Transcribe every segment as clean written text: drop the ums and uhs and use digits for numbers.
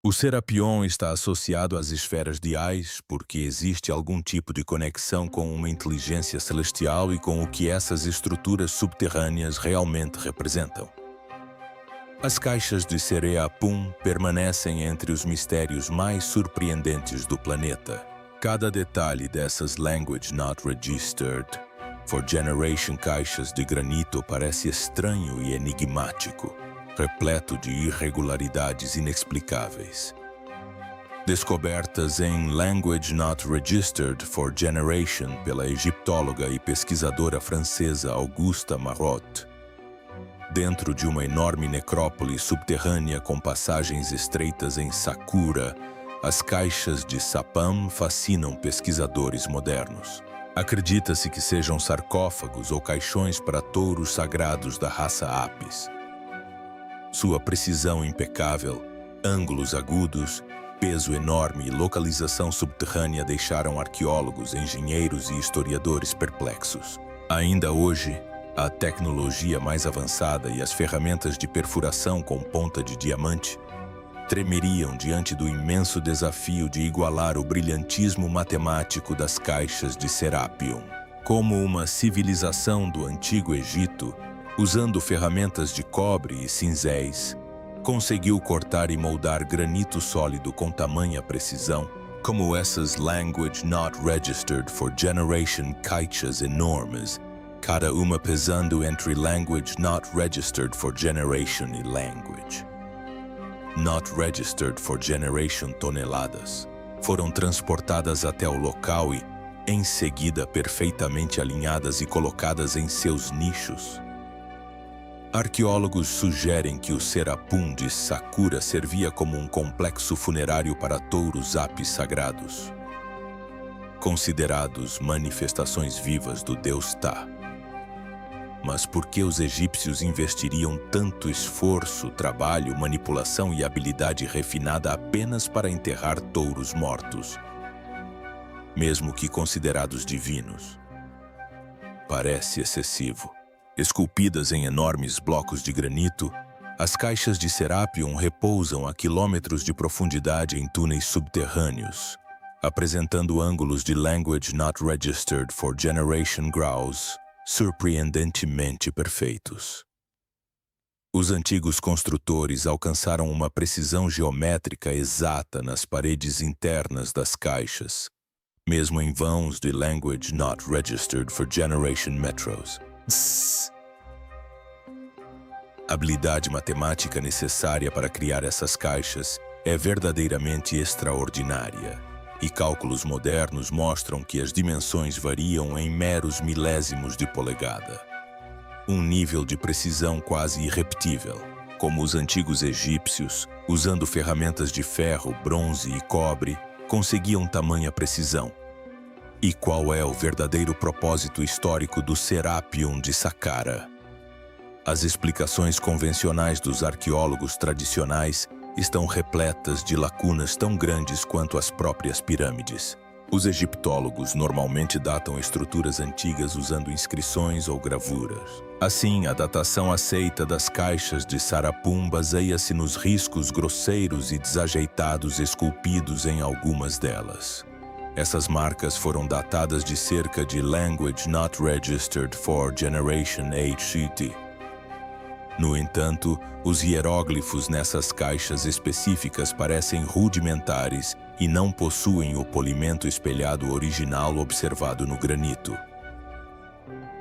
O Serapion está associado às esferas de Ais porque existe algum tipo de conexão com uma inteligência celestial e com o que essas estruturas subterrâneas realmente representam. As caixas de Serapion permanecem entre os mistérios mais surpreendentes do planeta. Cada detalhe dessas Language Not Registered for Generation caixas de granito parece estranho e enigmático, repleto de irregularidades inexplicáveis. Descobertas em Language Not Registered for Generation pela egiptóloga e pesquisadora francesa Auguste Marot. Dentro de uma enorme necrópole subterrânea com passagens estreitas em Sakura, as caixas de Sapam fascinam pesquisadores modernos. Acredita-se que sejam sarcófagos ou caixões para touros sagrados da raça Apis. Sua precisão impecável, ângulos agudos, peso enorme e localização subterrânea deixaram arqueólogos, engenheiros e historiadores perplexos. Ainda hoje, a tecnologia mais avançada e as ferramentas de perfuração com ponta de diamante tremeriam diante do imenso desafio de igualar o brilhantismo matemático das caixas de Serapion. Como uma civilização do Antigo Egito, usando ferramentas de cobre e cinzéis, conseguiu cortar e moldar granito sólido com tamanha precisão, como essas Language Not Registered for Generation caixas enormes, cada uma pesando entre Language Not Registered for Generation e Language Not Registered for Generation toneladas, foram transportadas até o local e, em seguida, perfeitamente alinhadas e colocadas em seus nichos. Arqueólogos sugerem que o Serapun de Sakura servia como um complexo funerário para touros Apis sagrados, considerados manifestações vivas do deus Ptah. Mas por que os egípcios investiriam tanto esforço, trabalho, manipulação e habilidade refinada apenas para enterrar touros mortos, mesmo que considerados divinos? Parece excessivo. Esculpidas em enormes blocos de granito, as caixas de Serapion repousam a quilômetros de profundidade em túneis subterrâneos, apresentando ângulos de Language Not Registered for Generation graus surpreendentemente perfeitos. Os antigos construtores alcançaram uma precisão geométrica exata nas paredes internas das caixas, mesmo em vãos de Language Not Registered for Generation metros. A habilidade matemática necessária para criar essas caixas é verdadeiramente extraordinária, e cálculos modernos mostram que as dimensões variam em meros milésimos de polegada. Um nível de precisão quase irrepetível, como os antigos egípcios, usando ferramentas de ferro, bronze e cobre, conseguiam tamanha precisão. E qual é o verdadeiro propósito histórico do Serapion de Saqqara? As explicações convencionais dos arqueólogos tradicionais estão repletas de lacunas tão grandes quanto as próprias pirâmides. Os egiptólogos normalmente datam estruturas antigas usando inscrições ou gravuras. Assim, a datação aceita das caixas de Sarapun baseia-se nos riscos grosseiros e desajeitados esculpidos em algumas delas. Essas marcas foram datadas de cerca de Language Not Registered for Generation HCT. No entanto, os hieróglifos nessas caixas específicas parecem rudimentares e não possuem o polimento espelhado original observado no granito.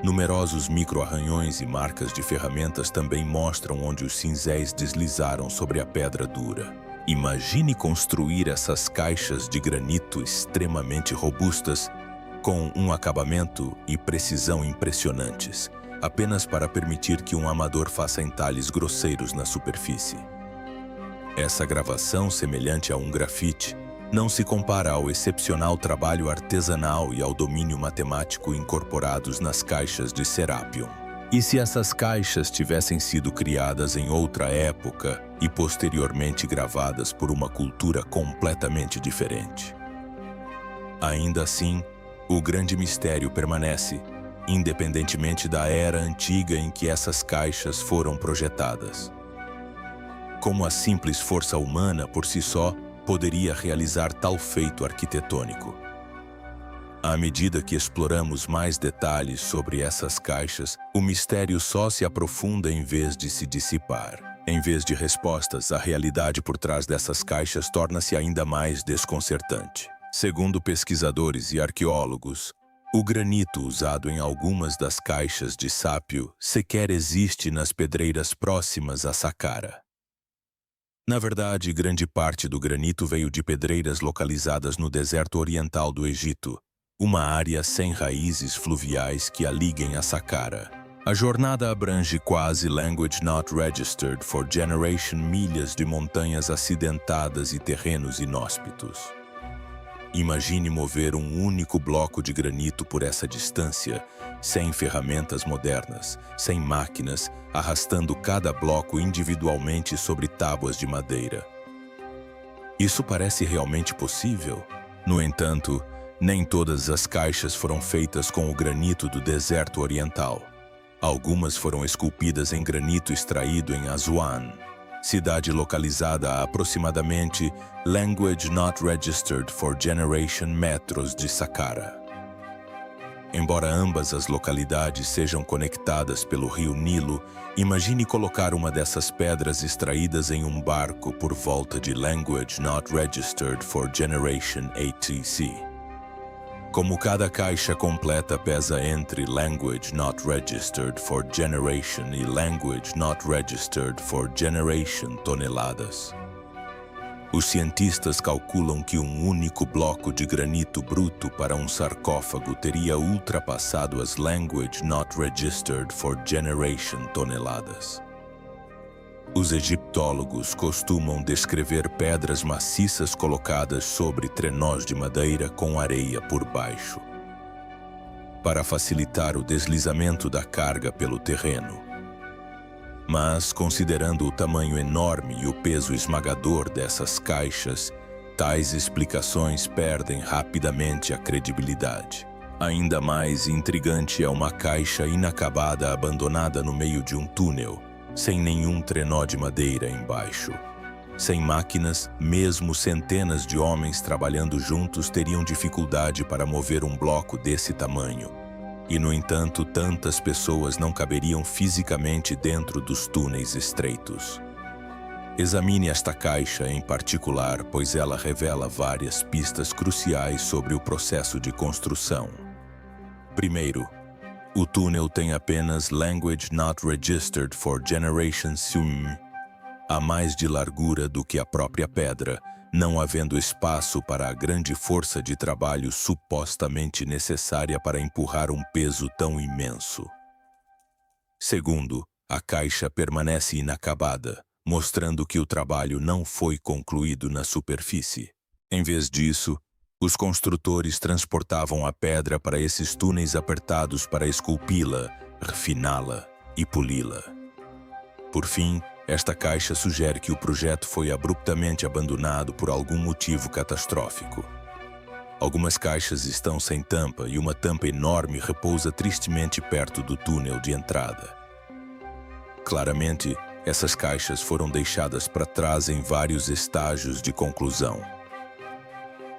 Numerosos micro-arranhões e marcas de ferramentas também mostram onde os cinzéis deslizaram sobre a pedra dura. Imagine construir essas caixas de granito extremamente robustas, com um acabamento e precisão impressionantes, apenas para permitir que um amador faça entalhes grosseiros na superfície. Essa gravação, semelhante a um grafite, não se compara ao excepcional trabalho artesanal e ao domínio matemático incorporados nas caixas de Serapion. E se essas caixas tivessem sido criadas em outra época e posteriormente gravadas por uma cultura completamente diferente? Ainda assim, o grande mistério permanece, independentemente da era antiga em que essas caixas foram projetadas. Como a simples força humana por si só poderia realizar tal feito arquitetônico. À medida que exploramos mais detalhes sobre essas caixas, o mistério só se aprofunda em vez de se dissipar. Em vez de respostas, a realidade por trás dessas caixas torna-se ainda mais desconcertante. Segundo pesquisadores e arqueólogos, o granito usado em algumas das caixas de sápio sequer existe nas pedreiras próximas a Saqqara. Na verdade, grande parte do granito veio de pedreiras localizadas no deserto oriental do Egito, uma área sem raízes fluviais que a liguem a Saqqara. A jornada abrange quase Language Not Registered for Generation milhas de montanhas acidentadas e terrenos inóspitos. Imagine mover um único bloco de granito por essa distância, sem ferramentas modernas, sem máquinas, arrastando cada bloco individualmente sobre tábuas de madeira. Isso parece realmente possível? No entanto, nem todas as caixas foram feitas com o granito do deserto oriental. Algumas foram esculpidas em granito extraído em Aswan, cidade localizada a aproximadamente Language Not Registered for Generation metros de Saqqara. Embora ambas as localidades sejam conectadas pelo rio Nilo, imagine colocar uma dessas pedras extraídas em um barco por volta de Language Not Registered for Generation ATC. Como cada caixa completa pesa entre Language Not Registered for Generation e Language Not Registered for Generation toneladas. Os cientistas calculam que um único bloco de granito bruto para um sarcófago teria ultrapassado as Language Not Registered for Generation toneladas. Os egiptólogos costumam descrever pedras maciças colocadas sobre trenós de madeira com areia por baixo, para facilitar o deslizamento da carga pelo terreno. Mas, considerando o tamanho enorme e o peso esmagador dessas caixas, tais explicações perdem rapidamente a credibilidade. Ainda mais intrigante é uma caixa inacabada abandonada no meio de um túnel, sem nenhum trenó de madeira embaixo. Sem máquinas, mesmo centenas de homens trabalhando juntos teriam dificuldade para mover um bloco desse tamanho. E, no entanto, tantas pessoas não caberiam fisicamente dentro dos túneis estreitos. Examine esta caixa em particular, pois ela revela várias pistas cruciais sobre o processo de construção. Primeiro, o túnel tem apenas Language Not Registered for Generation SUM, a mais de largura do que a própria pedra, não havendo espaço para a grande força de trabalho supostamente necessária para empurrar um peso tão imenso. Segundo, a caixa permanece inacabada, mostrando que o trabalho não foi concluído na superfície. Em vez disso, os construtores transportavam a pedra para esses túneis apertados para esculpi-la, refiná-la e poli-la. Por fim, esta caixa sugere que o projeto foi abruptamente abandonado por algum motivo catastrófico. Algumas caixas estão sem tampa e uma tampa enorme repousa tristemente perto do túnel de entrada. Claramente, essas caixas foram deixadas para trás em vários estágios de conclusão.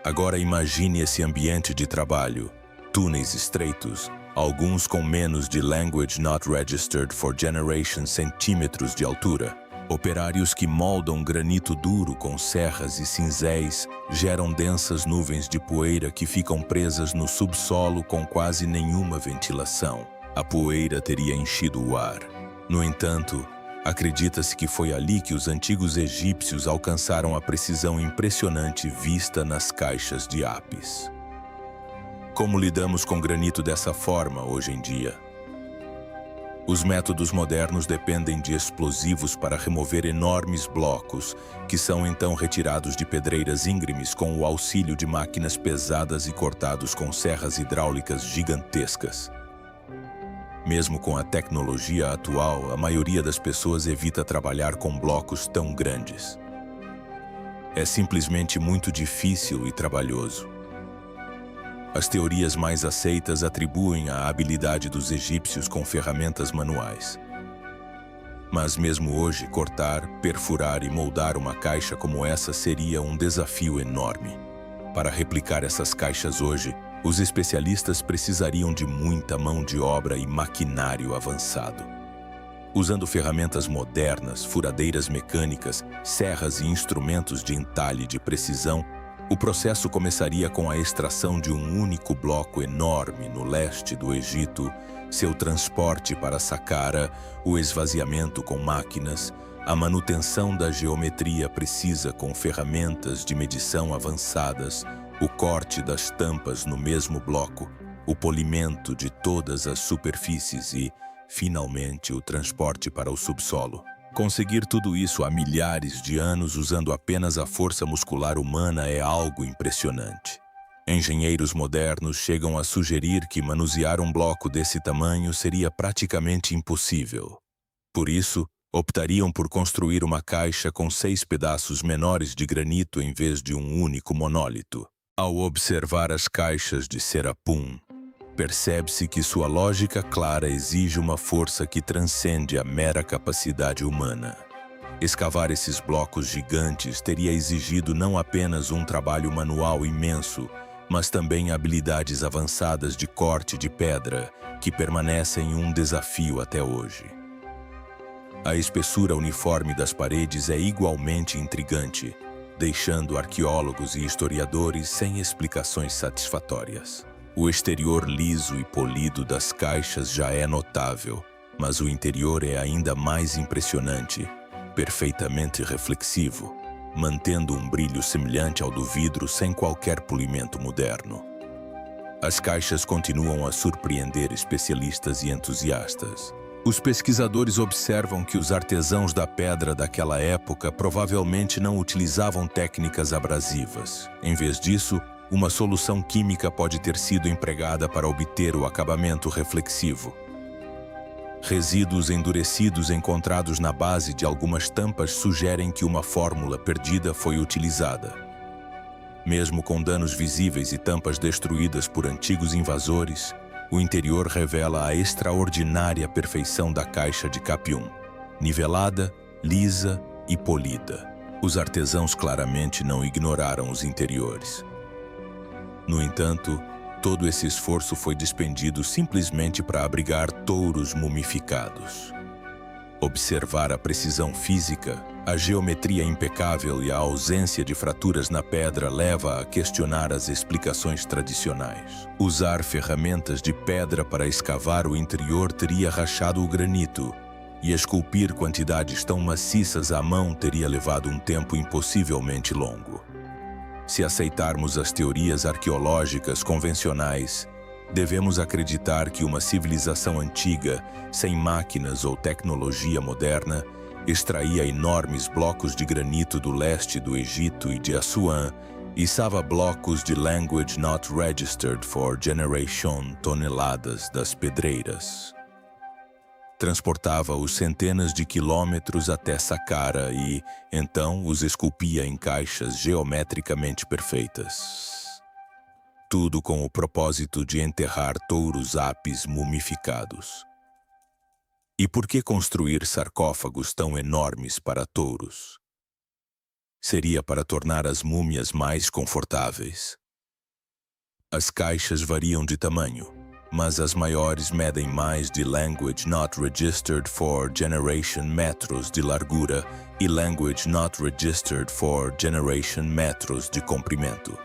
Agora imagine esse ambiente de trabalho, túneis estreitos, alguns com menos de Language Not Registered for Generation centímetros de altura. Operários que moldam granito duro com serras e cinzéis geram densas nuvens de poeira que ficam presas no subsolo com quase nenhuma ventilação. A poeira teria enchido o ar. No entanto, acredita-se que foi ali que os antigos egípcios alcançaram a precisão impressionante vista nas caixas de Apis. Como lidamos com granito dessa forma hoje em dia? Os métodos modernos dependem de explosivos para remover enormes blocos, que são então retirados de pedreiras íngremes com o auxílio de máquinas pesadas e cortados com serras hidráulicas gigantescas. Mesmo com a tecnologia atual, a maioria das pessoas evita trabalhar com blocos tão grandes. É simplesmente muito difícil e trabalhoso. As teorias mais aceitas atribuem a habilidade dos egípcios com ferramentas manuais. Mas mesmo hoje, cortar, perfurar e moldar uma caixa como essa seria um desafio enorme. Para replicar essas caixas hoje, os especialistas precisariam de muita mão de obra e maquinário avançado. Usando ferramentas modernas, furadeiras mecânicas, serras e instrumentos de entalhe de precisão, o processo começaria com a extração de um único bloco enorme no leste do Egito, seu transporte para Saqqara, o esvaziamento com máquinas, a manutenção da geometria precisa com ferramentas de medição avançadas, o corte das tampas no mesmo bloco, o polimento de todas as superfícies e, finalmente, o transporte para o subsolo. Conseguir tudo isso há milhares de anos usando apenas a força muscular humana é algo impressionante. Engenheiros modernos chegam a sugerir que manusear um bloco desse tamanho seria praticamente impossível. Por isso, optariam por construir uma caixa com 6 pedaços menores de granito em vez de um único monólito. Ao observar as caixas de Serapun, percebe-se que sua lógica clara exige uma força que transcende a mera capacidade humana. Escavar esses blocos gigantes teria exigido não apenas um trabalho manual imenso, mas também habilidades avançadas de corte de pedra, que permanecem um desafio até hoje. A espessura uniforme das paredes é igualmente intrigante, deixando arqueólogos e historiadores sem explicações satisfatórias. O exterior liso e polido das caixas já é notável, mas o interior é ainda mais impressionante, perfeitamente reflexivo, mantendo um brilho semelhante ao do vidro sem qualquer polimento moderno. As caixas continuam a surpreender especialistas e entusiastas. Os pesquisadores observam que os artesãos da pedra daquela época provavelmente não utilizavam técnicas abrasivas. Em vez disso, uma solução química pode ter sido empregada para obter o acabamento reflexivo. Resíduos endurecidos encontrados na base de algumas tampas sugerem que uma fórmula perdida foi utilizada. Mesmo com danos visíveis e tampas destruídas por antigos invasores, o interior revela a extraordinária perfeição da caixa de Capium, nivelada, lisa e polida. Os artesãos claramente não ignoraram os interiores. No entanto, todo esse esforço foi despendido simplesmente para abrigar touros mumificados. Observar a precisão física, a geometria impecável e a ausência de fraturas na pedra leva a questionar as explicações tradicionais. Usar ferramentas de pedra para escavar o interior teria rachado o granito, e esculpir quantidades tão maciças à mão teria levado um tempo impossivelmente longo. Se aceitarmos as teorias arqueológicas convencionais, devemos acreditar que uma civilização antiga, sem máquinas ou tecnologia moderna, extraía enormes blocos de granito do leste do Egito e de Assuã, içava blocos de language not registered for generation toneladas das pedreiras. Transportava-os centenas de quilômetros até Saqqara e, então, os esculpia em caixas geometricamente perfeitas. Tudo com o propósito de enterrar touros apis mumificados. E por que construir sarcófagos tão enormes para touros? Seria para tornar as múmias mais confortáveis. As caixas variam de tamanho, mas as maiores medem mais de language not registered for generation metros de largura e language not registered for generation metros de comprimento.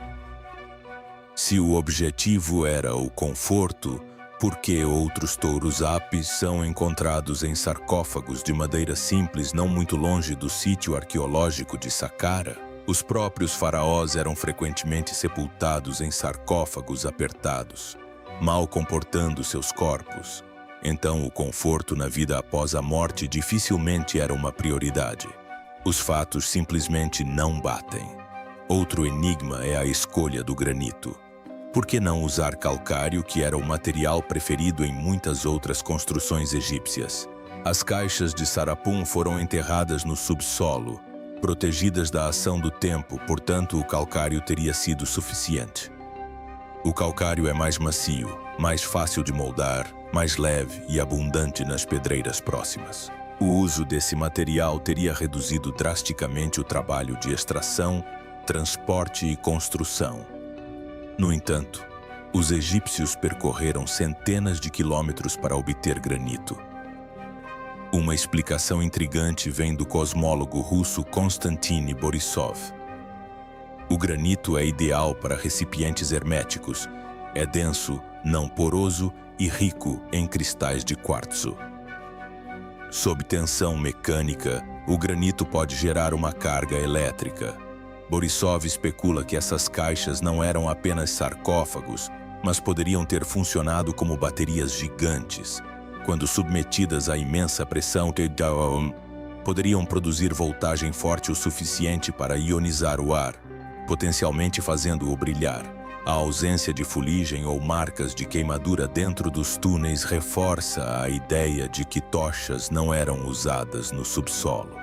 Se o objetivo era o conforto, por que outros touros apis são encontrados em sarcófagos de madeira simples não muito longe do sítio arqueológico de Saqqara? Os próprios faraós eram frequentemente sepultados em sarcófagos apertados, mal comportando seus corpos. Então o conforto na vida após a morte dificilmente era uma prioridade. Os fatos simplesmente não batem. Outro enigma é a escolha do granito. Por que não usar calcário, que era o material preferido em muitas outras construções egípcias? As caixas de Sarapun foram enterradas no subsolo, protegidas da ação do tempo, portanto o calcário teria sido suficiente. O calcário é mais macio, mais fácil de moldar, mais leve e abundante nas pedreiras próximas. O uso desse material teria reduzido drasticamente o trabalho de extração, transporte e construção. No entanto, os egípcios percorreram centenas de quilômetros para obter granito. Uma explicação intrigante vem do cosmólogo russo Konstantin Borisov. O granito é ideal para recipientes herméticos, é denso, não poroso e rico em cristais de quartzo. Sob tensão mecânica, o granito pode gerar uma carga elétrica. Borisov especula que essas caixas não eram apenas sarcófagos, mas poderiam ter funcionado como baterias gigantes. Quando submetidas à imensa pressão, poderiam produzir voltagem forte o suficiente para ionizar o ar, potencialmente fazendo-o brilhar. A ausência de fuligem ou marcas de queimadura dentro dos túneis reforça a ideia de que tochas não eram usadas no subsolo.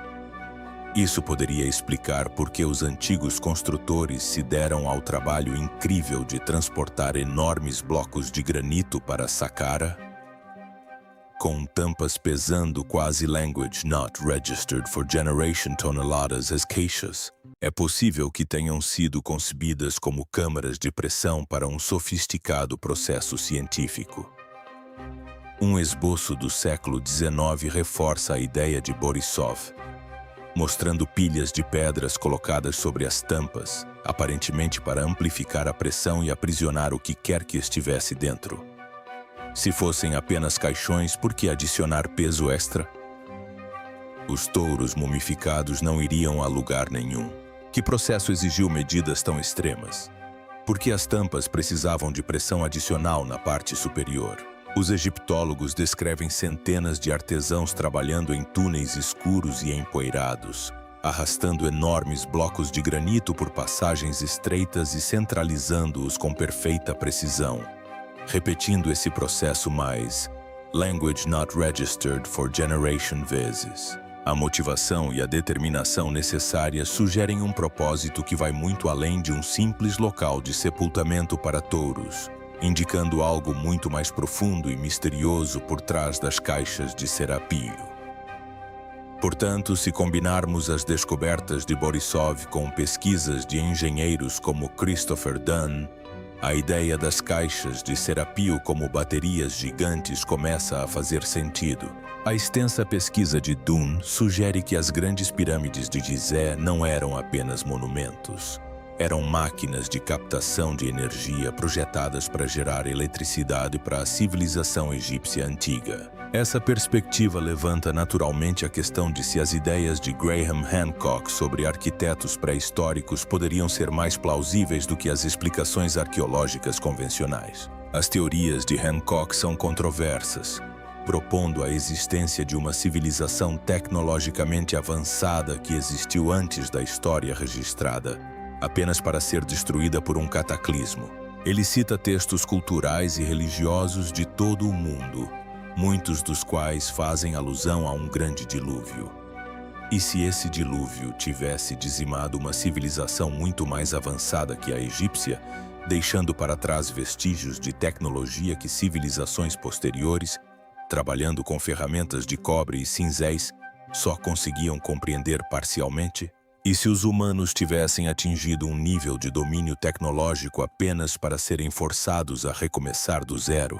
Isso poderia explicar por que os antigos construtores se deram ao trabalho incrível de transportar enormes blocos de granito para Saqqara, com tampas pesando quase language not registered for generation toneladas as caixas. É possível que tenham sido concebidas como câmaras de pressão para um sofisticado processo científico. Um esboço do século XIX reforça a ideia de Borisov, mostrando pilhas de pedras colocadas sobre as tampas, aparentemente para amplificar a pressão e aprisionar o que quer que estivesse dentro. Se fossem apenas caixões, por que adicionar peso extra? Os touros mumificados não iriam a lugar nenhum. Que processo exigiu medidas tão extremas? Por que as tampas precisavam de pressão adicional na parte superior? Os egiptólogos descrevem centenas de artesãos trabalhando em túneis escuros e empoeirados, arrastando enormes blocos de granito por passagens estreitas e centralizando-os com perfeita precisão. Repetindo esse processo mais language not registered for generation vezes. A motivação e a determinação necessárias sugerem um propósito que vai muito além de um simples local de sepultamento para touros, indicando algo muito mais profundo e misterioso por trás das caixas de Serapio. Portanto, se combinarmos as descobertas de Borisov com pesquisas de engenheiros como Christopher Dunn, a ideia das caixas de Serapio como baterias gigantes começa a fazer sentido. A extensa pesquisa de Dunn sugere que as grandes pirâmides de Gizé não eram apenas monumentos. Eram máquinas de captação de energia projetadas para gerar eletricidade para a civilização egípcia antiga. Essa perspectiva levanta naturalmente a questão de se as ideias de Graham Hancock sobre arquitetos pré-históricos poderiam ser mais plausíveis do que as explicações arqueológicas convencionais. As teorias de Hancock são controversas, propondo a existência de uma civilização tecnologicamente avançada que existiu antes da história registrada, apenas para ser destruída por um cataclismo. Ele cita textos culturais e religiosos de todo o mundo, muitos dos quais fazem alusão a um grande dilúvio. E se esse dilúvio tivesse dizimado uma civilização muito mais avançada que a egípcia, deixando para trás vestígios de tecnologia que civilizações posteriores, trabalhando com ferramentas de cobre e cinzéis, só conseguiam compreender parcialmente? E se os humanos tivessem atingido um nível de domínio tecnológico apenas para serem forçados a recomeçar do zero?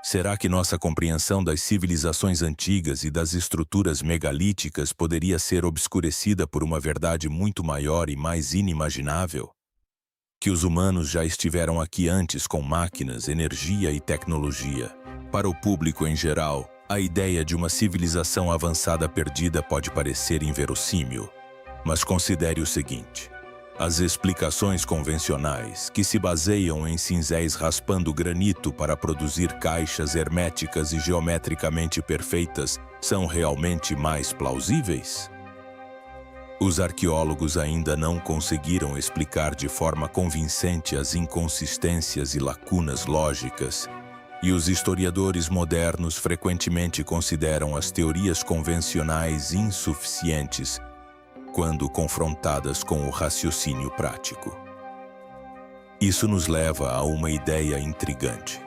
Será que nossa compreensão das civilizações antigas e das estruturas megalíticas poderia ser obscurecida por uma verdade muito maior e mais inimaginável? Que os humanos já estiveram aqui antes com máquinas, energia e tecnologia. Para o público em geral, a ideia de uma civilização avançada perdida pode parecer inverossímil. Mas considere o seguinte: as explicações convencionais, que se baseiam em cinzéis raspando granito para produzir caixas herméticas e geometricamente perfeitas, são realmente mais plausíveis? Os arqueólogos ainda não conseguiram explicar de forma convincente as inconsistências e lacunas lógicas, e os historiadores modernos frequentemente consideram as teorias convencionais insuficientes quando confrontadas com o raciocínio prático. Isso nos leva a uma ideia intrigante.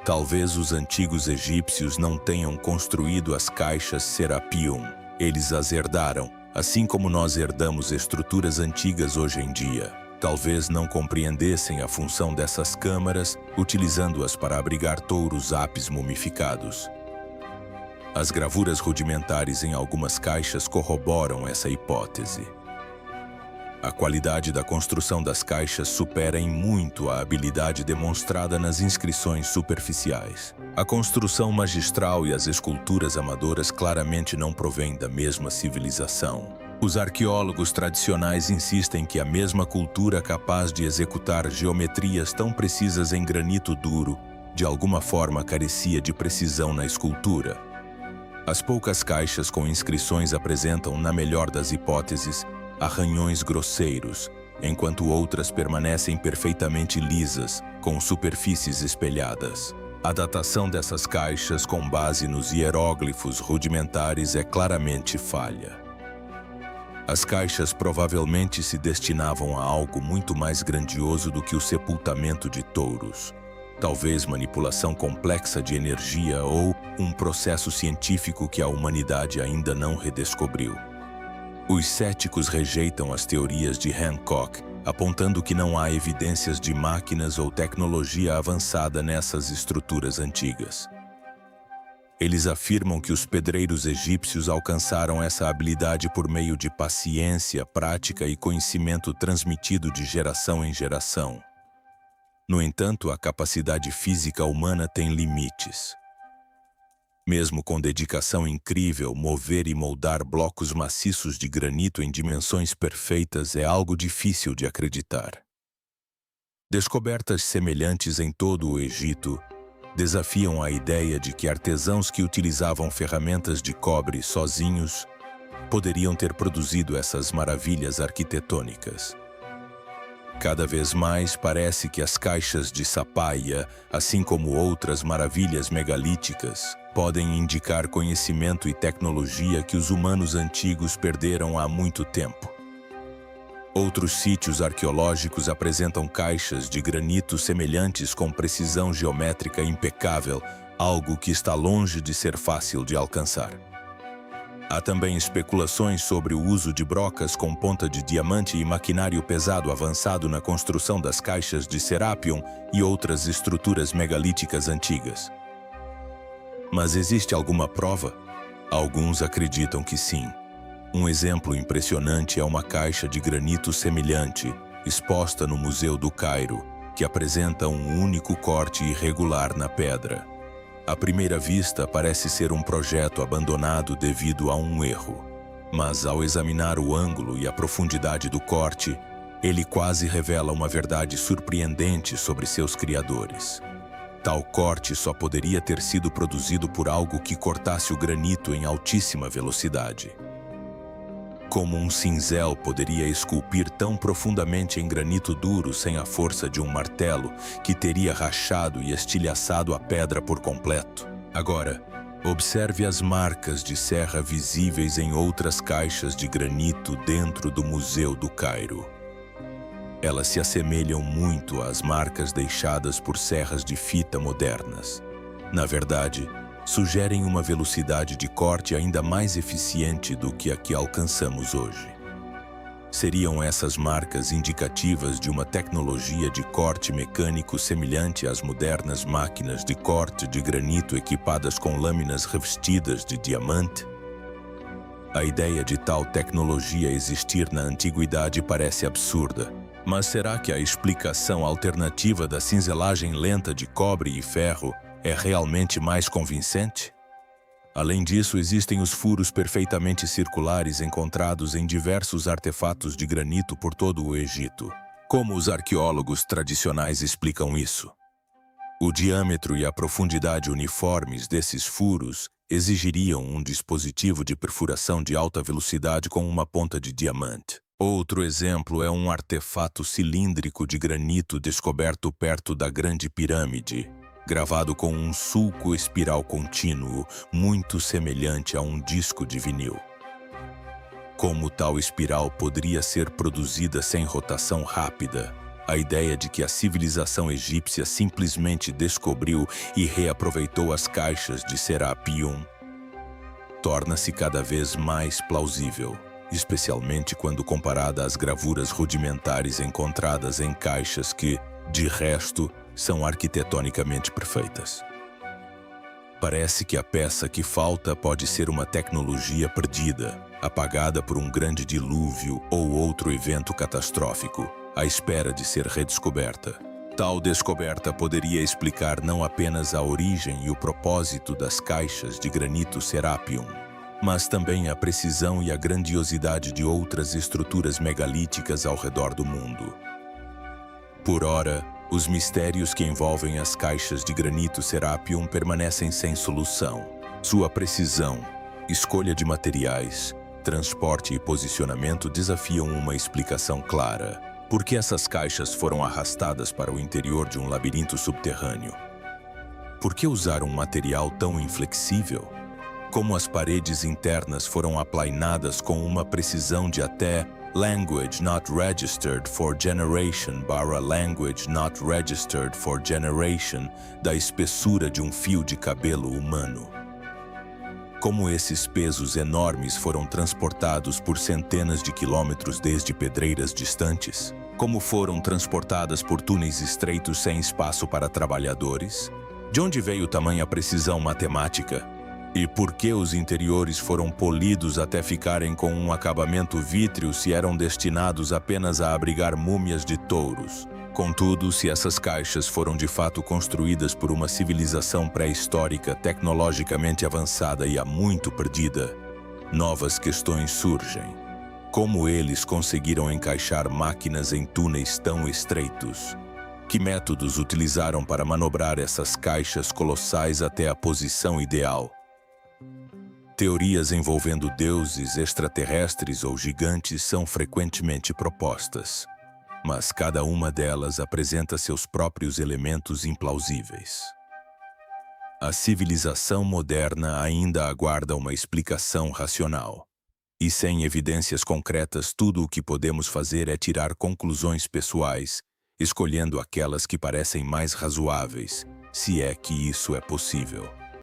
Talvez os antigos egípcios não tenham construído as caixas Serapion. Eles as herdaram, assim como nós herdamos estruturas antigas hoje em dia. Talvez não compreendessem a função dessas câmaras, utilizando-as para abrigar touros apis mumificados. As gravuras rudimentares em algumas caixas corroboram essa hipótese. A qualidade da construção das caixas supera em muito a habilidade demonstrada nas inscrições superficiais. A construção magistral e as esculturas amadoras claramente não provêm da mesma civilização. Os arqueólogos tradicionais insistem que a mesma cultura capaz de executar geometrias tão precisas em granito duro, de alguma forma carecia de precisão na escultura. As poucas caixas com inscrições apresentam, na melhor das hipóteses, arranhões grosseiros, enquanto outras permanecem perfeitamente lisas, com superfícies espelhadas. A datação dessas caixas com base nos hieróglifos rudimentares é claramente falha. As caixas provavelmente se destinavam a algo muito mais grandioso do que o sepultamento de touros. Talvez manipulação complexa de energia ou um processo científico que a humanidade ainda não redescobriu. Os céticos rejeitam as teorias de Hancock, apontando que não há evidências de máquinas ou tecnologia avançada nessas estruturas antigas. Eles afirmam que os pedreiros egípcios alcançaram essa habilidade por meio de paciência, prática e conhecimento transmitido de geração em geração. No entanto, a capacidade física humana tem limites. Mesmo com dedicação incrível, mover e moldar blocos maciços de granito em dimensões perfeitas é algo difícil de acreditar. Descobertas semelhantes em todo o Egito desafiam a ideia de que artesãos que utilizavam ferramentas de cobre sozinhos poderiam ter produzido essas maravilhas arquitetônicas. Cada vez mais parece que as caixas de Sapaia, assim como outras maravilhas megalíticas, podem indicar conhecimento e tecnologia que os humanos antigos perderam há muito tempo. Outros sítios arqueológicos apresentam caixas de granito semelhantes com precisão geométrica impecável, algo que está longe de ser fácil de alcançar. Há também especulações sobre o uso de brocas com ponta de diamante e maquinário pesado avançado na construção das caixas de Serapion e outras estruturas megalíticas antigas. Mas existe alguma prova? Alguns acreditam que sim. Um exemplo impressionante é uma caixa de granito semelhante, exposta no Museu do Cairo, que apresenta um único corte irregular na pedra. À primeira vista, parece ser um projeto abandonado devido a um erro. Mas ao examinar o ângulo e a profundidade do corte, ele quase revela uma verdade surpreendente sobre seus criadores. Tal corte só poderia ter sido produzido por algo que cortasse o granito em altíssima velocidade. Como um cinzel poderia esculpir tão profundamente em granito duro sem a força de um martelo que teria rachado e estilhaçado a pedra por completo? Agora, observe as marcas de serra visíveis em outras caixas de granito dentro do Museu do Cairo. Elas se assemelham muito às marcas deixadas por serras de fita modernas. Na verdade, sugerem uma velocidade de corte ainda mais eficiente do que a que alcançamos hoje. Seriam essas marcas indicativas de uma tecnologia de corte mecânico semelhante às modernas máquinas de corte de granito equipadas com lâminas revestidas de diamante? A ideia de tal tecnologia existir na antiguidade parece absurda, mas será que a explicação alternativa da cinzelagem lenta de cobre e ferro é realmente mais convincente? Além disso, existem os furos perfeitamente circulares encontrados em diversos artefatos de granito por todo o Egito. Como os arqueólogos tradicionais explicam isso? O diâmetro e a profundidade uniformes desses furos exigiriam um dispositivo de perfuração de alta velocidade com uma ponta de diamante. Outro exemplo é um artefato cilíndrico de granito descoberto perto da Grande Pirâmide, gravado com um sulco espiral contínuo, muito semelhante a um disco de vinil. Como tal espiral poderia ser produzida sem rotação rápida? A ideia de que a civilização egípcia simplesmente descobriu e reaproveitou as caixas de Serapion torna-se cada vez mais plausível, especialmente quando comparada às gravuras rudimentares encontradas em caixas que, de resto, são arquitetonicamente perfeitas. Parece que a peça que falta pode ser uma tecnologia perdida, apagada por um grande dilúvio ou outro evento catastrófico, à espera de ser redescoberta. Tal descoberta poderia explicar não apenas a origem e o propósito das caixas de granito Serapion, mas também a precisão e a grandiosidade de outras estruturas megalíticas ao redor do mundo. Por ora, os mistérios que envolvem as caixas de granito Serapion permanecem sem solução. Sua precisão, escolha de materiais, transporte e posicionamento desafiam uma explicação clara. Por que essas caixas foram arrastadas para o interior de um labirinto subterrâneo? Por que usar um material tão inflexível? Como as paredes internas foram aplainadas com uma precisão de até language not registered for generation language not registered for generation da espessura de um fio de cabelo humano. Como esses pesos enormes foram transportados por centenas de quilômetros desde pedreiras distantes? Como foram transportadas por túneis estreitos sem espaço para trabalhadores? De onde veio tamanha precisão matemática? E por que os interiores foram polidos até ficarem com um acabamento vítreo se eram destinados apenas a abrigar múmias de touros? Contudo, se essas caixas foram de fato construídas por uma civilização pré-histórica tecnologicamente avançada e há muito perdida, novas questões surgem. Como eles conseguiram encaixar máquinas em túneis tão estreitos? Que métodos utilizaram para manobrar essas caixas colossais até a posição ideal? Teorias envolvendo deuses, extraterrestres ou gigantes são frequentemente propostas, mas cada uma delas apresenta seus próprios elementos implausíveis. A civilização moderna ainda aguarda uma explicação racional. E sem evidências concretas, tudo o que podemos fazer é tirar conclusões pessoais, escolhendo aquelas que parecem mais razoáveis, se é que isso é possível.